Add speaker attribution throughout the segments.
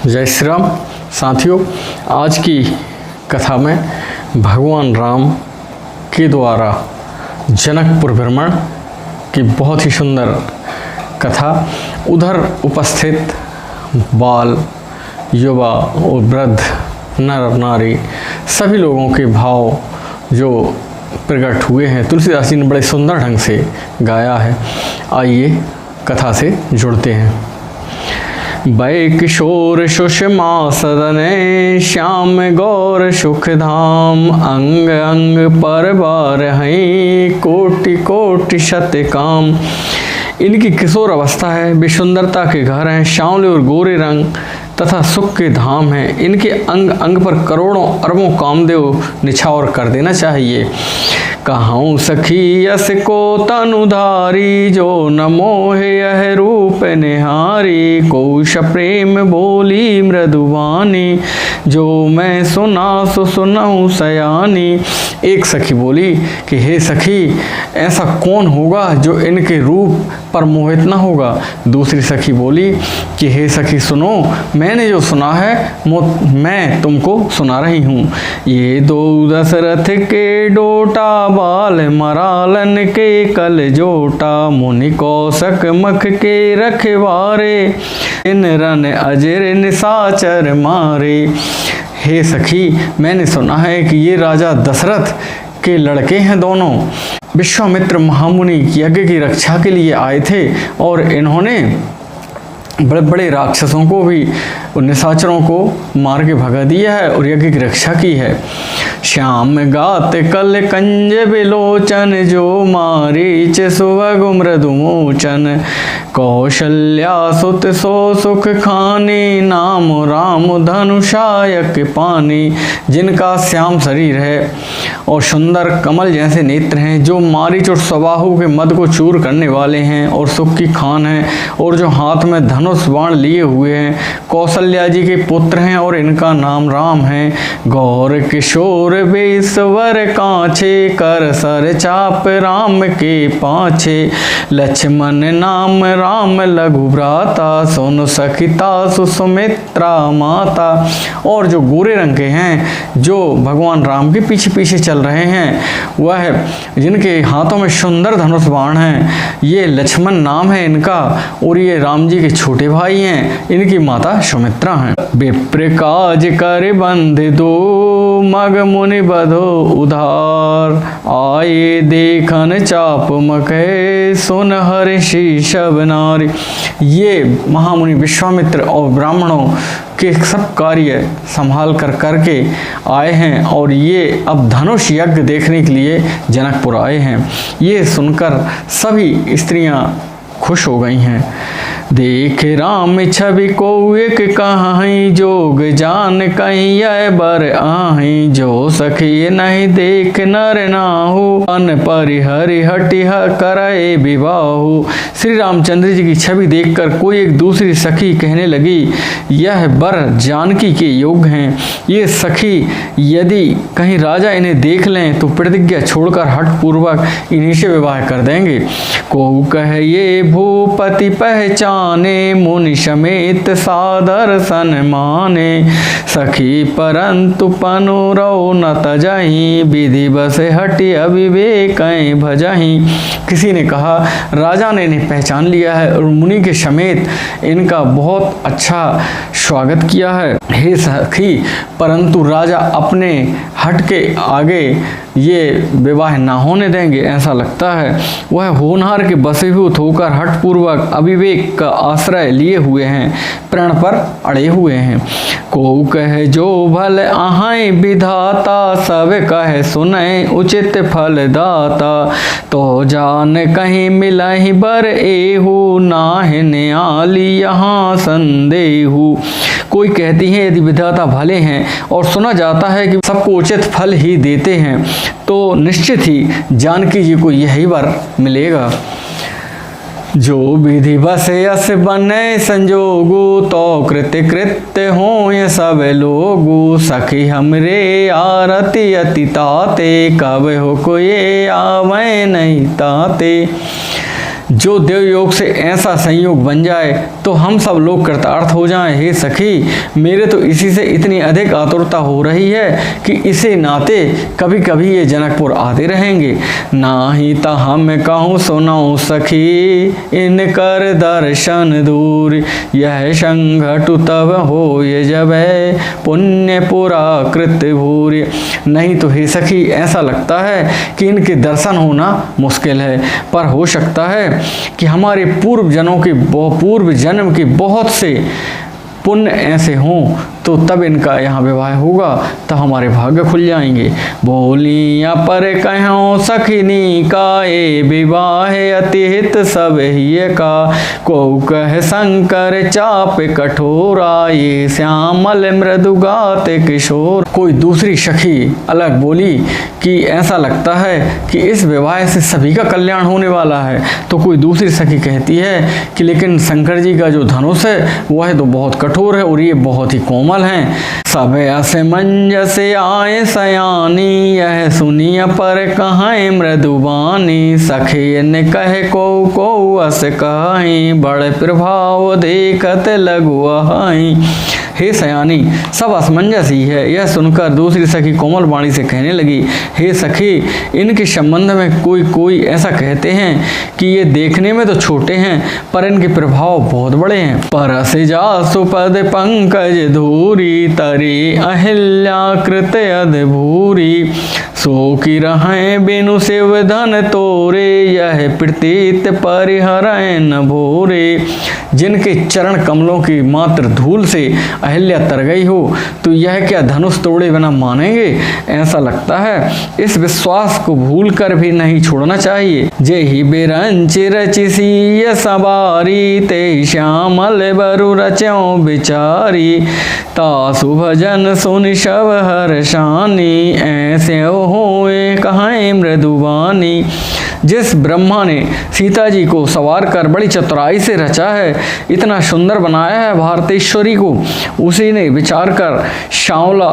Speaker 1: जय श्री राम। साथियों, आज की कथा में भगवान राम के द्वारा जनकपुर भ्रमण की बहुत ही सुंदर कथा, उधर उपस्थित बाल, युवा और वृद्ध, नर नारी सभी लोगों के भाव जो प्रकट हुए हैं तुलसीदास जी ने बड़े सुंदर ढंग से गाया है। आइए कथा से जुड़ते हैं। बै किशोर सुषमा सदने, श्याम गौर सुख धाम, अंग अंग पर बार हैं, कोटि कोटि शत काम। इनकी किशोर अवस्था है, वे सुंदरता के घर हैं, श्यामले और गोरे रंग तथा सुख के धाम हैं। इनके अंग अंग पर करोड़ों अरबों कामदेव निछावर कर देना चाहिए। कहूँ सखी यस को तनुधारी, जो न मोहे यह रूप निहारी, कौश प्रेम बोली मृदुवानी, जो मैं सुना सो सुनाऊँ सयानी। एक सखी बोली कि हे सखी, ऐसा कौन होगा जो इनके रूप पर मोहित न होगा। दूसरी सखी बोली कि हे सखी सुनो, मैंने जो सुना है मैं तुमको सुना रही हूँ। ये दो दशरथ के डोटा, बाल मरालन के कल जोटा, मुनि कौशक मख के रखवारे, इन रन अजर निशाचर मारे। हे सखी, मैंने सुना है कि ये राजा दशरथ के लड़के हैं दोनों। विश्वामित्र महामुनि यज्ञ की रक्षा के लिए आए थे और इन्होंने बड़े बड़े राक्षसों को भी, निशाचरों को मार के भगा दिया है और यज्ञ की रक्षा की है। श्याम गात कल कंज बिलोचन, जो मारीच सुवग मृदुमोचन, कौशल्या सुत सो सुख खानी, नाम राम धनुषायक पानी। जिनका श्याम शरीर है और सुंदर कमल जैसे नेत्र हैं, जो मारीच और सबाहु के मद को चूर करने वाले हैं और सुख की खान हैं, और जो हाथ में धनुष बाण लिए हुए हैं, कौशल्या जी के पुत्र हैं और इनका नाम राम है। गौर किशोर बेसवर काछे, कर सर चाप राम के पाछे, लक्ष्मण नाम राम लघु भ्राता, सुन सखिता सुमित्रा माता। और जो गोरे रंग के हैं, जो भगवान राम के पीछे पीछे चल रहे हैं, वह जिनके हाथों में सुंदर धनुष बाण हैं, ये लक्ष्मण नाम है इनका, और ये राम जी के छोटे भाई हैं, इनकी माता सुमित्रा हैं। विप्र काज कर बंध दो, मग मुनि बधो उधार, आए देखन चाप मकै, सुन हर्षि सब नारी। ये महामुनि विश्वामित्र और ब्राह्मणों के सब कार्य संभाल कर करके आए हैं और ये अब धनुष यज्ञ देखने के लिए जनकपुर आए हैं। ये सुनकर सभी स्त्रियां खुश हो गई हैं। देख राम छवि को एक कहीं, जोग जान कहीं यह बर आही, जो सखी नहीं देख नर नाहु, अन परिहरि हटिह करे विवाहु। श्री रामचंद्र जी की छवि देखकर कोई एक दूसरी सखी कहने लगी, यह बर जानकी के योग्य हैं। ये सखी यदि कहीं राजा इन्हें देख लें तो प्रतिज्ञा छोड़कर हठ पूर्वक इन्हीं से विवाह कर देंगे। को कहे ये भूपति पहचाने, मुनि समेत सादर सन्माने, सखी परंतु पनुरौ न तजहि, विधि बस हटि अविवेक भजहि। किसी ने कहा, राजा ने इन्हें पहचान लिया है और मुनि के समेत इनका बहुत अच्छा स्वागत किया है। हे सखी, परंतु राजा अपने हट के आगे ये विवाह ना होने देंगे, ऐसा लगता है। वह होनहार के बसीभूत होकर हठपूर्वक अविवेक का आश्रय लिए हुए हैं, प्रण पर अड़े हुए हैं। को कहे जो भल आहाई विधाता, सब कहे सुनय उचित फल दाता, तो जान कहीं मिलहि बर एहू, नाहि न्याली यहाँ संदेहू। कोई कहती है यदि विधाता भले हैं और सुना जाता है कि सबको उचित फल ही देते हैं, तो निश्चित ही जानकी जी को यही वर मिलेगा। जो विधि बस यस बने संजोगु, तो कृत्य कृत्य हो ये सब लोगु, सखी हमरे आरती अति ताते, कब हो कोई आवे नहीं ताते। जो देव योग से ऐसा संयोग बन जाए तो हम सब लोग कृतार्थ हो जाएं। हे सखी, मेरे तो इसी से इतनी अधिक आतुरता हो रही है कि इसे नाते कभी कभी ये जनकपुर आते रहेंगे। नाही ता हम कहूँ सुनो सखी, इनकर दर्शन दूर, यह संघटु तब हो ये जब पुण्य पुरा कृत भूरि। नहीं तो हे सखी, ऐसा लगता है कि इनके दर्शन होना मुश्किल है, पर हो सकता है कि हमारे पूर्व जन्म के बहुत से पुण्य ऐसे हों तो तब इनका यहाँ विवाह होगा, तब हमारे भाग्य खुल जाएंगे। बोलिया पर कहो सखिनी का, ये विवाह अति हित सब ही का, को कह शंकर चाप कठोरा, ये श्यामल मृदु गाते किशोर। कोई दूसरी सखी अलग बोली कि ऐसा लगता है कि इस विवाह से सभी का कल्याण होने वाला है। तो कोई दूसरी सखी कहती है कि लेकिन शंकर जी का जो धनुष है वह तो बहुत कठोर है और ये बहुत ही कोमल हैं। सब असमंजस आए सयानी, यह सुनिया पर कहाँ मृदुबानी, सखे ने कहे को अस कहीं, बड़े प्रभाव देखत लगुआई। हे सयानी, सब असमंजस ही है। यह सुनकर दूसरी सखी कोमल वाणी से कहने लगी, हे सखी, इनके संबंध में कोई ऐसा कहते हैं कि ये देखने में तो छोटे हैं पर इनके प्रभाव बहुत बड़े हैं। परस जा सुपद पंकज धूरी, तरी अहिल्याकृत अधभूरी, सो की रहें बिनु शिव धन तोरे, यह प्रतीत परिहरें न भोरे। जिनके चरण कमलों की मात्र धूल से अहिल्या तर गई हो तो यह क्या धनुष तोड़े बिना मानेंगे? ऐसा लगता है इस विश्वास को भूल कर भी नहीं छोड़ना चाहिए। जे ही बिरंच रचिसी सवारी, ते श्यामल बरु रचो बिचारी, तासु भजन सुनि शव हर्षानी, ऐसे होए कहाँ मृदुबानी। जिस ब्रह्मा ने सीता जी को सवार कर बड़ी चतुराई से रचा है, इतना सुंदर बनाया है भारतेश्वरी को, उसी ने विचार कर श्यामला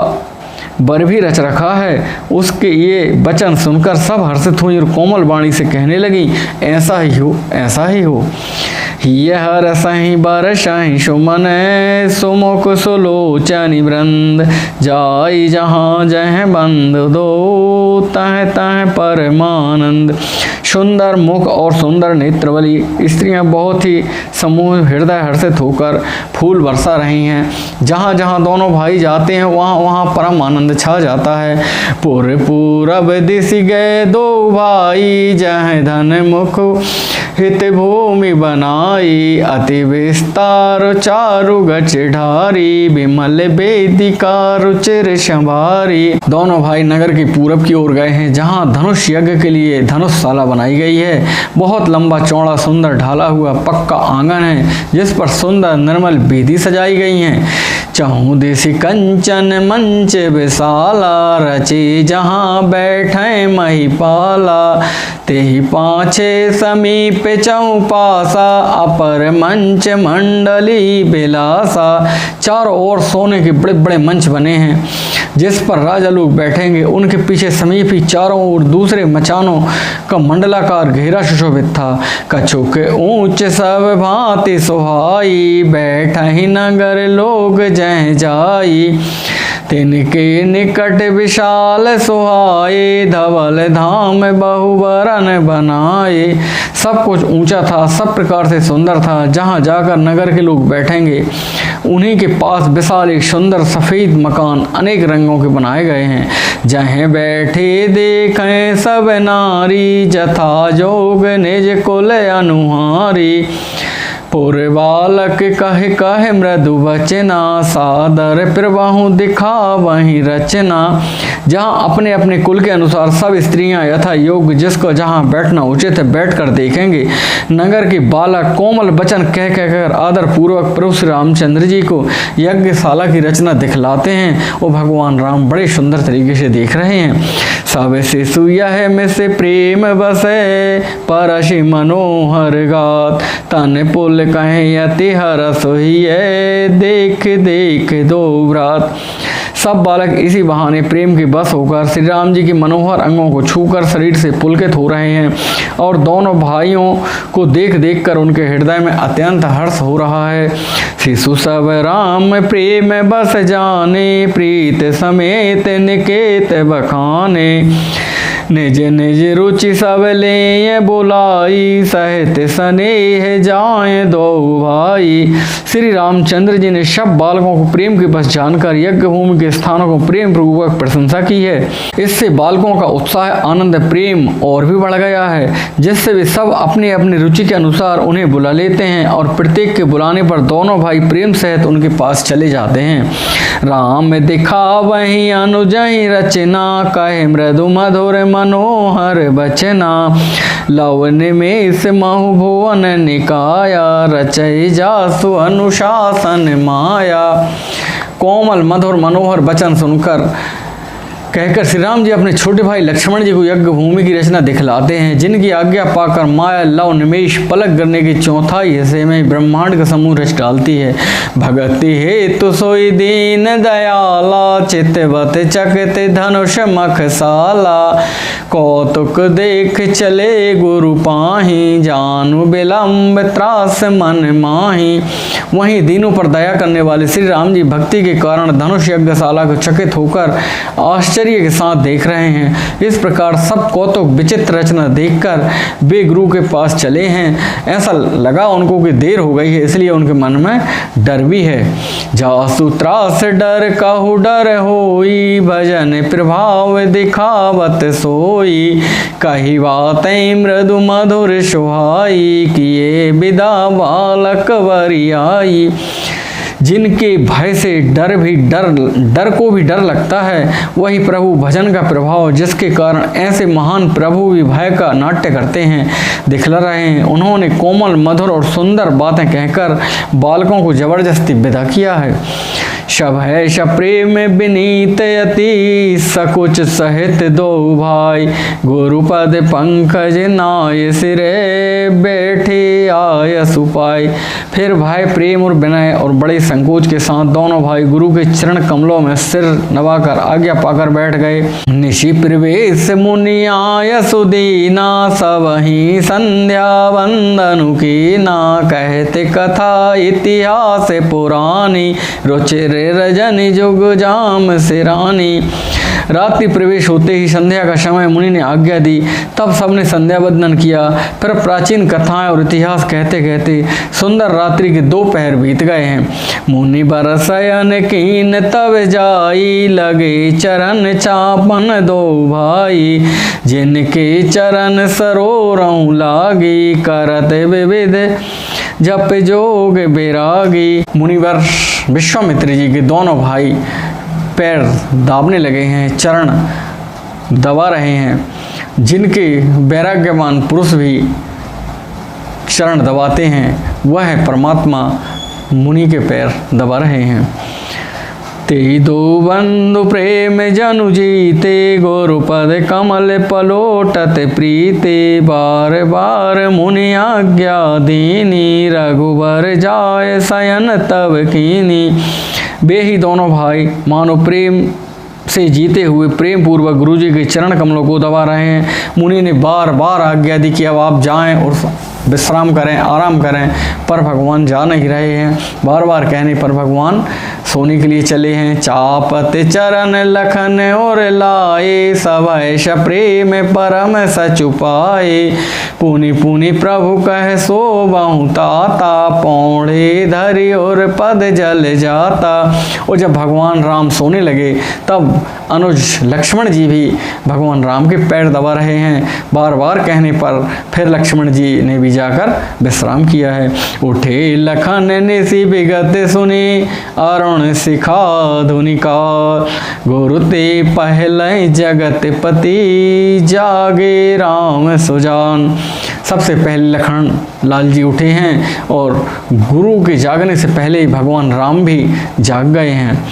Speaker 1: बर भी रच रखा है। उसके ये वचन सुनकर सब हर्षित हुई और कोमल वाणी से कहने लगी, ऐसा ही हो, ऐसा ही हो। यह रसहि बरसहि सुमन, सुमुख सुलोचनि वृंद, जाई जहाँ जह बंद दो, तह तह परमानंद। सुंदर मुख और सुंदर नेत्र वाली स्त्रियां बहुत ही समूह हृदय हर्षित होकर फूल बरसा रही हैं। जहाँ जहाँ दोनों भाई जाते हैं वहाँ वहाँ परम आनंद छा जाता है। पूरब दिश गए दो भाई, जह धन मुख हित भूमि बनाई, अति विस्तार चारु गच ढारी, विमल वेदिका रुचिर संभारी। दोनों भाई नगर के पूरब की ओर गए हैं जहाँ धनुष यज्ञ के लिए धनुषशाला बनाई गई है। बहुत लंबा चौड़ा सुंदर ढाला हुआ पक्का आंगन है जिस पर सुंदर निर्मल वेदी सजाई गई हैं। चहुदिशि कंचन मंच विशाला, रचे जहाँ बैठे महिपाला, तेहि पाछे समीप चौपासा, अपर मंच मंडली बिलासा। चारों ओर सोने के बड़े बड़े मंच बने हैं जिस पर राजा लोग बैठेंगे। उनके पीछे समीप ही चारों ओर दूसरे मचानों का मंडलाकार घेरा सुशोभित था। कछु के ऊंच सब भांति सुहाई, बैठा ही नगर लोग जह जाई, तिनके निकट विशाल सुहाए, धवल धाम बहुवरन बनाए। सब कुछ ऊंचा था, सब प्रकार से सुंदर था। जहाँ जाकर नगर के लोग बैठेंगे उन्हीं के पास विशाल एक सुंदर सफ़ेद मकान अनेक रंगों के बनाए गए हैं। जहाँ बैठे देखें सब नारी, जथा जोग निज कुल अनुहारी, पूर्व बालक कहे कहे मृदु वचना, सादर प्रवाहु दिखा वहीं रचना। जहाँ अपने अपने कुल के अनुसार सब स्त्रियां यथा योग जिसको जहाँ बैठना उचित है बैठकर देखेंगे। नगर के बालक कोमल वचन कह कहकर आदर पूर्वक प्रभु श्री रामचंद्र जी को यज्ञशाला की रचना दिखलाते हैं और भगवान राम बड़े सुंदर तरीके से देख रहे हैं। सब शिशु यह में से प्रेम बसे, परशि मनोहर गात, तन पुल कहें यति हरस होइए, देख देख दो व्रात। सब बालक इसी बहाने प्रेम के बस होकर श्री राम जी के मनोहर अंगों को छूकर शरीर से पुलकित हो रहे हैं और दोनों भाइयों को देख देख कर उनके हृदय में अत्यंत हर्ष हो रहा है। शिशु सब राम प्रेम बस जाने, प्रीत समेत निकेत बखाने, निज निज रुचि सब ले बुलाई, सहत स्नेह जाए दो भाई। श्री रामचंद्र जी ने सब बालकों को प्रेम के बस जानकर यज्ञ भूमि के स्थानों को प्रेम पूर्वक प्रशंसा की है। इससे बालकों का उत्साह, आनंद, प्रेम और भी बढ़ गया है, जिससे वे सब अपनी अपनी रुचि के अनुसार उन्हें बुला लेते हैं और प्रत्येक के बुलाने पर दोनों भाई प्रेम सहित उनके पास चले जाते हैं। राम दिखा वही अनुजहि रचना, कहे मृदु मधुर मनोहर बचना, लवन में इस महु भुवन निकाया, रचय जासु अनुशासन माया। कोमल मधुर मनोहर वचन सुनकर कहकर श्री राम जी अपने छोटे भाई लक्ष्मण जी को यज्ञ भूमि की रचना दिखलाते हैं, जिनकी आज्ञा पाकर माया लव निमेश पलक करने के चौथाई हिस्से में ब्रह्मांड का समूह रच डालती है। भगति हेतु सोई दीन दयाला, चितवत चकित धनुष मखसाला, कौतुक देख चले गुरु पाही, जानु विलम्ब त्रास मन माही। वहीं दीनों पर दया करने वाले श्री राम जी भक्ति के कारण धनुष यज्ञशाला को चकित होकर आश्चर्य के साथ देख रहे हैं। इस प्रकार सब कौतुक विचित्र रचना देखकर वे गुरु के पास चले हैं। ऐसा लगा उनको कि देर हो गई है, इसलिए उनके मन में डर भी है। जासु त्रास डर कहु डर होई, भजन प्रभाव दिखावत सोई, कही बातें मृदु मधुर सुहाई, किए विदा बालक वरियाई। जिनके भय से डर को भी डर लगता है, वही प्रभु भजन का प्रभाव, जिसके कारण ऐसे महान प्रभु भी भय का नाट्य करते हैं, दिखला रहे हैं। उन्होंने कोमल मधुर और सुंदर बातें कहकर बालकों को जबरदस्ती विदा किया है। शब है प्रेम विनीत अति, सकुच सहित दो भाई, गुरुपद पंकज नाय सिरे, बैठे आय सुपाई। फिर भाई प्रेम और विनय और बड़े संकोच के साथ दोनों भाई गुरु के चरण कमलों में सिर नवाकर आज्ञा पाकर बैठ गए। निशि प्रवेश मुनि आय सुदीना, सबहि संध्या वंदनु कीना, कहते कथा इतिहास पुरानी, रुचिर रजनी जुग जाम सिरानी। रात्रि प्रवेश होते ही संध्या का समय मुनि ने आज्ञा दी, तब सबने संध्या वंदन किया। फिर प्राचीन कथाएं और इतिहास कहते कहते सुंदर रात्रि के 2 पहर बीत गए हैं। मुनि बरसयन कीन तब जाई, लगे चरण चापन दो भाई, जिनके चरण सरोरऊ लागी, करत विविध जप जोग बैरागी। मुनिवर विश्वामित्र जी के दोनों भाई पैर दाबने लगे हैं, चरण दबा रहे हैं। जिनके वैराग्यवान पुरुष भी चरण दबाते हैं, वह परमात्मा मुनि के पैर दबा रहे हैं। ते दो बंधु प्रेम जनु जीते, गुरुपद कमल पलोटत प्रीते, बार बार मुनि आज्ञा दीनी, रघुबर जाय शयन तब कीनी। वे ही दोनों भाई मानो प्रेम से जीते हुए प्रेम पूर्वक गुरु जी के चरण कमलों को दबा रहे हैं। मुनि ने बार बार आज्ञा दी कि अब आप जाएं और विश्राम करें, आराम करें, पर भगवान जा नहीं रहे हैं। बार बार कहने पर भगवान सोने के लिए चले हैं। चापत चरण लखन और लाए, सब ऐश प्रेम परम सचुपाए, पुनि पुनि प्रभु कह सो बहु ताता, पौड़े धरि और पद जल जाता। और जब भगवान राम सोने लगे तब अनुज लक्ष्मण जी भी भगवान राम के पैर दबा रहे हैं। बार बार कहने पर फिर लक्ष्मण जी ने भी जाकर विश्राम किया है। उठे लखन निसी विगत सुनी, अरुण शिखा धुनिका, गुरु ते पहले जगत पति, जागे राम सुजान। सबसे पहले लखन लाल जी उठे हैं और गुरु के जागने से पहले ही भगवान राम भी जाग गए हैं।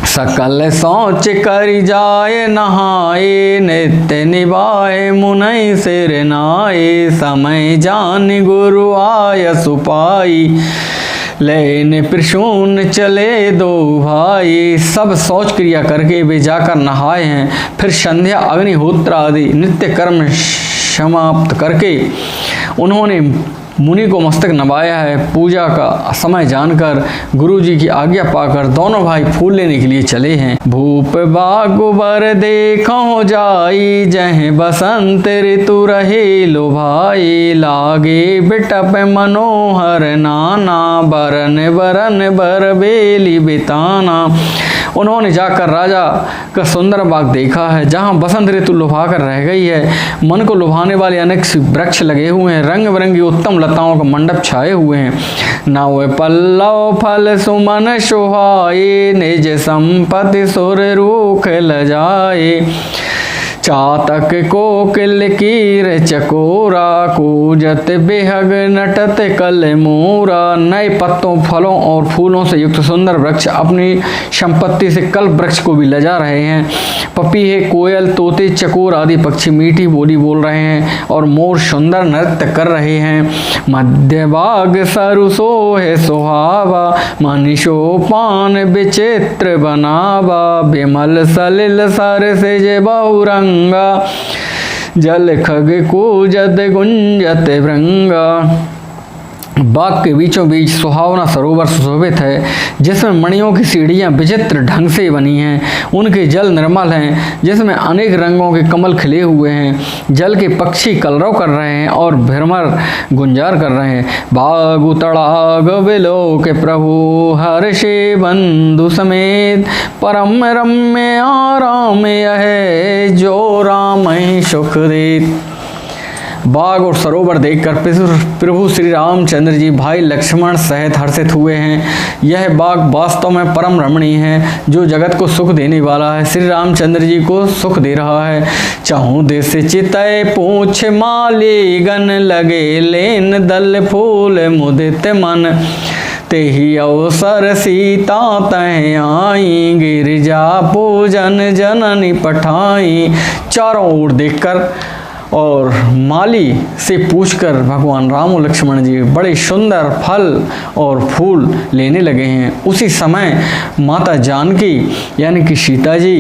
Speaker 1: सकल सोच करि जाए नहाए, नित्य निभाए मुनई सिर नाए, समय जान गुरु आय सुपाई, लेने प्रसून चले दो भाई। सब शौच क्रिया करके वे जाकर नहाए हैं। फिर संध्या अग्निहोत्र आदि नित्य कर्म समाप्त करके उन्होंने मुनि को मस्तक नवाया है। पूजा का समय जानकर गुरु जी की आज्ञा पाकर दोनों भाई फूल लेने के लिए चले हैं। भूप बागुबर देखो जाई, जह बसंत ऋतु रहे लो भाई। लागे बिटप मनोहर नाना, बरन बरन बर बेली बिताना। उन्होंने जाकर राजा का सुंदर बाग देखा है, जहाँ बसंत ऋतु लुभा कर रह गई है। मन को लुभाने वाले अनेक वृक्ष लगे हुए हैं, रंग बिरंगी उत्तम लताओं का मंडप छाए हुए हैं। नव पल्लव फल सुमन शोभाए, निज संपत्ति सुर रूख लजाए। चातक कोकिल कीर चकोरा, कूजत बेहग नटत कल मोरा। नए पत्तों, फलों और फूलों से युक्त सुंदर वृक्ष अपनी संपत्ति से कल्प वृक्ष को भी लजा रहे हैं। पपीहे, कोयल, तोते, चकोर आदि पक्षी मीठी बोली बोल रहे हैं और मोर सुंदर नृत्य कर रहे हैं। मध्य बाग सरु सोहे सुहावा, मनीषो पान विचित्र बनावा। बिमल सलिल सर से जे बहुरंग, जल खग कूजत गुंजत भृंगा। बाग के बीचों बीच सुहावना सरोवर सुशोभित है, जिसमें मणियों की सीढ़ियाँ विचित्र ढंग से बनी हैं। उनके जल निर्मल हैं, जिसमें अनेक रंगों के कमल खिले हुए हैं। जल के पक्षी कलरव कर रहे हैं और भ्रमर गुंजार कर रहे हैं। बागु तड़ाग बिलोक प्रभु, हर्षे बंधु समेत। परम रम्य आराम यह, जो राम सुख देत। बाग और सरोवर देखकर प्रभु श्री रामचंद्र जी भाई लक्ष्मण सहित हर्षित हुए हैं। यह बाग वास्तव में परम रमणीय है, जो जगत को सुख देने वाला है। श्री रामचंद्र जी को सुख दे रहा है। चाहूँ देश चितय पूछ माली, गन लगे लेन दल फूल मुदित मन। तेहि अवसर सीता तह आई, गिरिजा पूजन जननी पठाई। चारों ओर देखकर और माली से पूछकर भगवान राम और लक्ष्मण जी बड़े सुंदर फल और फूल लेने लगे हैं। उसी समय माता जानकी यानी कि सीता जी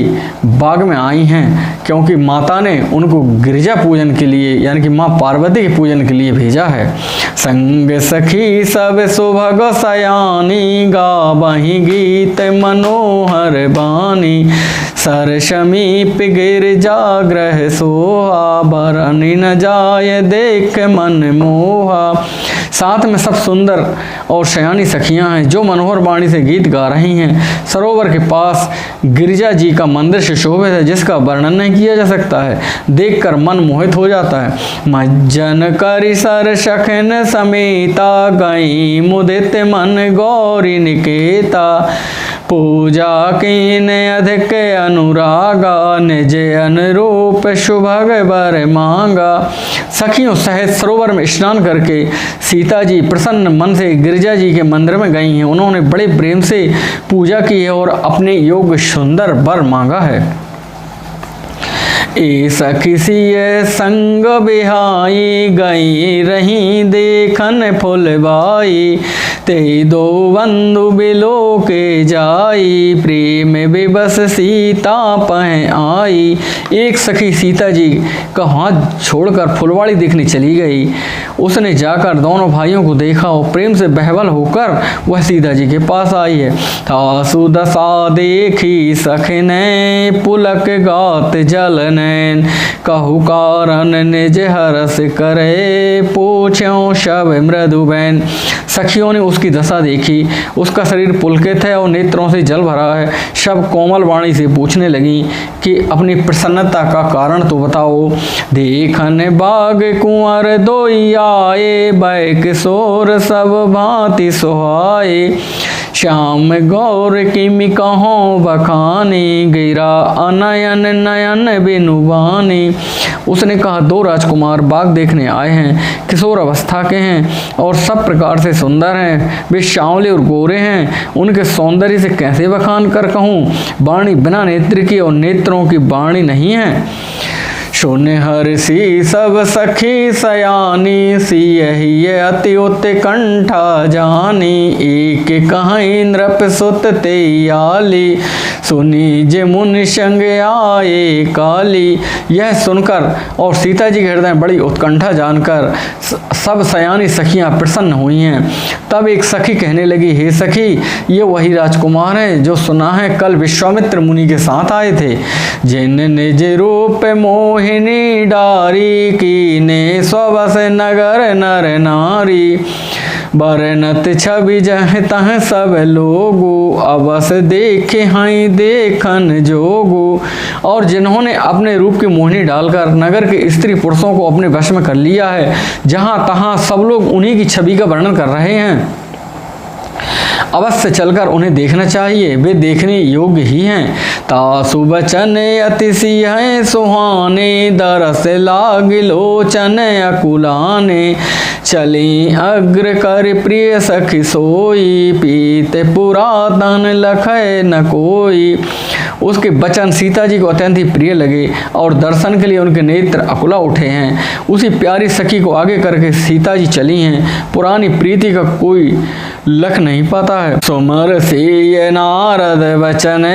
Speaker 1: बाग में आई हैं, क्योंकि माता ने उनको गिरिजा पूजन के लिए यानी कि माँ पार्वती के पूजन के लिए भेजा है। संग सखी सब सुभग सयानी, गावहि गीत मनोहर बानी। सर समीप गिरिजा ग्रह सोहा, बरनि न जाय देख मन मोहा। साथ में सब सुंदर और शयानी सखियां हैं, जो मनोहर वाणी से गीत गा रही हैं। सरोवर के पास गिरिजा जी का मंदिर सुशोभित है, जिसका वर्णन नहीं किया जा सकता है। देखकर मन मोहित हो जाता है। मज्जन करि सर सखन समेता, गई मुदित मन गौरी निकेता। पूजा कीन अधिक अनुरागा, निज अनुरूप शुभग बर मांगा। सखियों सहित सरोवर में स्नान करके सीता जी प्रसन्न मन से गिरिजा जी के मंदिर में गई हैं। उन्होंने बड़े प्रेम से पूजा की है और अपने योग्य सुंदर वर मांगा है। ए सखी सिय संग बिहाई, गई रही देखन फुलबाई। ते दो बंधु बिलो के जाई, प्रेम विवश सीता पह आई। एक सखी सीता जी का हाथ छोड़कर फुलवाड़ी देखने चली गई। उसने जाकर दोनों भाइयों को देखा और प्रेम से बहवल होकर वह सीता जी के पास आई है। तासु दशा देखी सखने, पुलक गात जलन। कहु कारण निज हरस करे, पूछ्यों शब मृदु बैन। सखियों ने उसकी दशा देखी। उसका शरीर पुलकित है और नेत्रों से जल भरा है। शब कोमल वाणी से पूछने लगी कि अपनी प्रसन्नता का कारण तो बताओ। देखन बाग कुंवर दोई आए, बै किशोर सब भांति सुहाए। श्याम गौर किमि कहों बखानी, गिरा अनयन नयन बिनुबानी। उसने कहा, दो राजकुमार बाग देखने आए हैं, किशोर अवस्था के हैं और सब प्रकार से सुंदर हैं। वे सांवले और गोरे हैं। उनके सौंदर्य से कैसे बखान कर कहूँ। वाणी बिना नेत्र की और नेत्रों की वाणी नहीं है। सुन हर्षि सब सखी सयानी, सियहि अति उत्कंठा जानी, एक कहीं नृप सुत ते आली, सुनी जे मुनि संग आए काली। यह सुनकर और सीता जी के हृदय में बड़ी उत्कंठा जानकर सब सयानी सखियां प्रसन्न हुई हैं। तब एक सखी कहने लगी, हे सखी, ये वही राजकुमार है जो सुना है कल विश्वामित्र मुनि के साथ आए थे, जिन निज रूप मोहिनी डारी, की ने स्वबस नगर नर नारी, बरनत छवि जह तह सब लोगो, अवस देखे हाई देखन जोगो। और जिन्होंने अपने रूप की मोहिनी डालकर नगर के स्त्री पुरुषों को अपने वश में कर लिया है, जहाँ तहाँ सब लोग उन्हीं की छवि का वर्णन कर रहे हैं। अवश्य चलकर उन्हें देखना चाहिए, वे देखने योग्य ही हैं। तासु बचन अतिशि हैं सुहाने, दरस लाग लोचन अकुलाने, चली अग्र कर प्रिय सखी सोई, पीते पुरातन लखय न कोई। उसके वचन सीता जी को अत्यंत ही प्रिय लगे और दर्शन के लिए उनके नेत्र अकुला उठे हैं। उसी प्यारी सखी को आगे करके सीता जी चली हैं। पुरानी प्रीति का कोई लख नहीं पाता है। सुमर से नारद वचन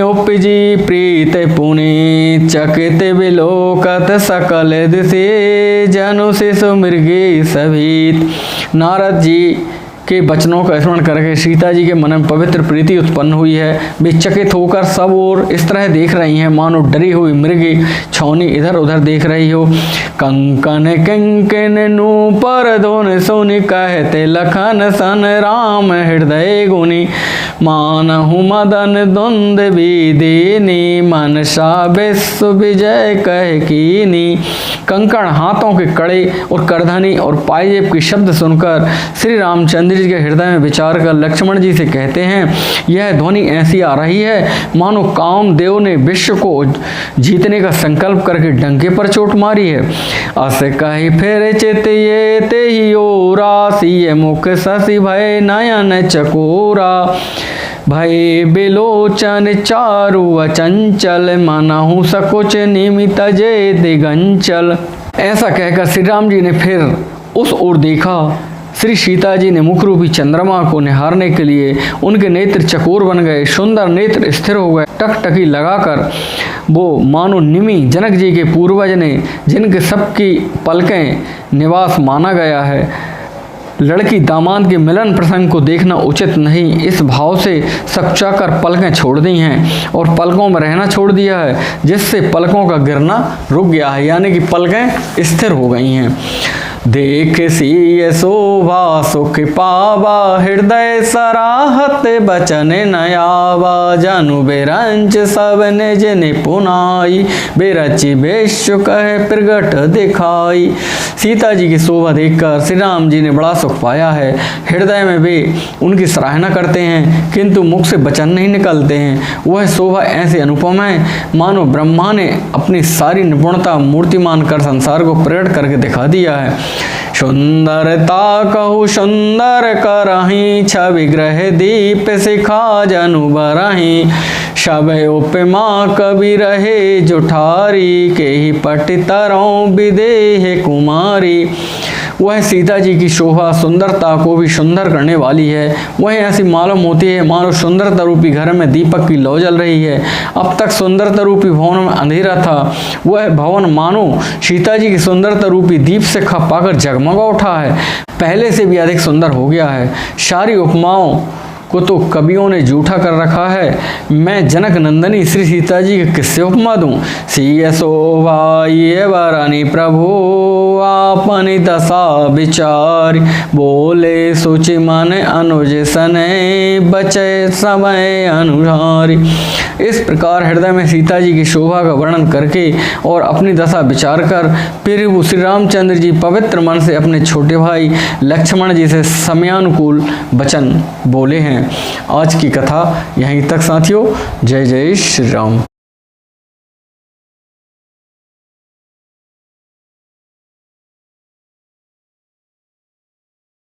Speaker 1: उपजी, प्रीत पुनि चकित विलोकत सकल दिशे, जनु से सुमृगे सभीत। नारद जी के वचनों का स्मरण करके सीता जी के मन में पवित्र प्रीति उत्पन्न हुई है। वे चकित होकर सब ओर इस तरह देख रही हैं मानो डरी हुई मृगी छौनी इधर उधर देख रही हो। कंकन किंकिन नूपर धुन सुनि, कहते लखन सन राम हृदय गुनि, मानहु मदन द्वंद विदेनी, मनसा विश्व विजय कह कीनी। कंकण, हाथों के कड़े और करधनी और पायजेब की शब्द सुनकर श्री रामचंद्र जी के हृदय में विचार कर लक्ष्मण जी से कहते हैं, यह ध्वनि ऐसी आ रही है मानो कामदेव ने विश्व को जीतने का संकल्प करके डंके पर चोट मारी है। अस कही फिर चित ये ते ही ओरा, सिय मुख शशि भय नयन चकोरा, भय बिलोचन चारु अचंचल, मनहु सकुच निमित जय दिगंचल। ऐसा कहकर श्री राम जी ने फिर उस ओर देखा। श्री सीता जी ने मुख रूपी चंद्रमा को निहारने के लिए उनके नेत्र चकोर बन गए, सुंदर नेत्र स्थिर हो गए। टकटकी लगाकर वो मानो निमि जनक जी के पूर्वज ने, जिनके सबकी पलकें निवास माना गया है, लड़की दामाद के मिलन प्रसंग को देखना उचित नहीं, इस भाव से सकचाकर पलकें छोड़ दी हैं और पलकों में रहना छोड़ दिया है, जिससे पलकों का गिरना रुक गया है, यानी कि पलकें स्थिर हो गई हैं। देख सी शोभा सुख पावा, हृदय सराहत बचन नयावा, जनु बेरंच सब निज निपुनाई, बेरचि विश्व कह प्रगट दिखाई। सीता जी की शोभा देखकर श्री राम जी ने बड़ा सुख पाया है। हृदय में वे उनकी सराहना करते हैं, किंतु मुख से वचन नहीं निकलते हैं। वह शोभा ऐसी अनुपम है मानो ब्रह्मा ने अपनी सारी निपुणता मूर्तिमान कर संसार को प्रकट करके दिखा दिया है। सुंदरता कहु सुंदर करही, छवि ग्रह दीप शिखा जनु बरही, शब उपमा कवि रहे जुठारी, के ही पटितरों विदेह कुमारी। वह सीता जी की शोभा सुंदरता को भी सुंदर करने वाली है। वह ऐसी मालूम होती है मानो सुंदरता रूपी घर में दीपक की लौ जल रही है। अब तक सुंदरता रूपी भवन में अंधेरा था, वह भवन मानो सीता जी की सुंदरता रूपी दीप से खप पाकर जगमगा उठा है, पहले से भी अधिक सुंदर हो गया है। सारी उपमाओं को तो कवियों ने जूठा कर रखा है। मैं जनक नंदनी श्री सीता जी के किससे उपमा दूँ। सिय शोभा ये वरानी प्रभु, आपनी दशा विचार, बोले सुचि मन अनुज सने, बचे समय अनुहारी। इस प्रकार हृदय में सीता जी की शोभा का वर्णन करके और अपनी दशा विचार कर फिर श्री रामचंद्र जी पवित्र मन से अपने छोटे भाई लक्ष्मण जी से समयानुकूल वचन बोले हैं। आज की कथा यहीं तक साथियों। जय जय श्री राम।